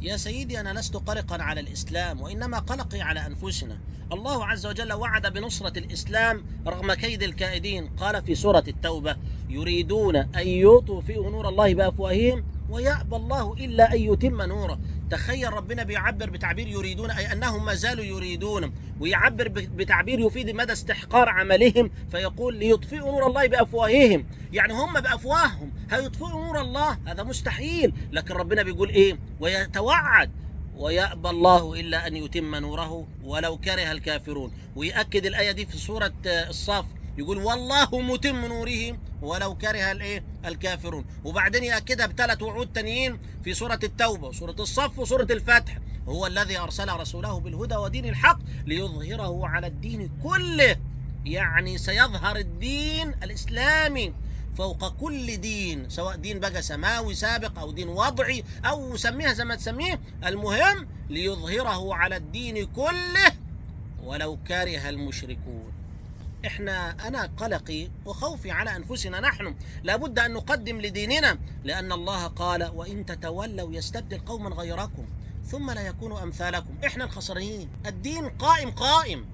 يا سيدي أنا لست قلقا على الإسلام، وإنما قلقي على أنفسنا. الله عز وجل وعد بنصرة الإسلام رغم كيد الكائدين. قال في سورة التوبة: يريدون أن يطفئوا نور الله بأفواههم ويأبى الله إلا أن يتم نوره. تخيل ربنا بيعبر بتعبير يريدون، أي أنهم ما زالوا يريدون، ويعبر بتعبير يفيد مدى استحقار عملهم، فيقول ليطفئوا نور الله بأفواههم، يعني هم بأفواههم هيطفئوا نور الله؟ هذا مستحيل. لكن ربنا بيقول إيه؟ ويتوعد: ويأبى الله إلا أن يتم نوره ولو كره الكافرون. ويأكد الآية دي في سورة الصف، يقول: والله متم نوره ولو كره الكافرون. وبعدين يأكدها بثلاث وعود تانيين في سورة التوبة وسورة الصف وسورة الفتح: هو الذي أرسل رسوله بالهدى ودين الحق ليظهره على الدين كله. يعني سيظهر الدين الإسلامي فوق كل دين، سواء دين بقى سماوي سابق أو دين وضعي أو سميها زي ما تسميه، المهم ليظهره على الدين كله ولو كره المشركون. أنا قلقي وخوفي على أنفسنا. نحن لابد أن نقدم لديننا، لأن الله قال: وإن تتولوا يستبدل قوما غيركم ثم لا يكونوا أمثالكم. إحنا الخسرانين، الدين قائم.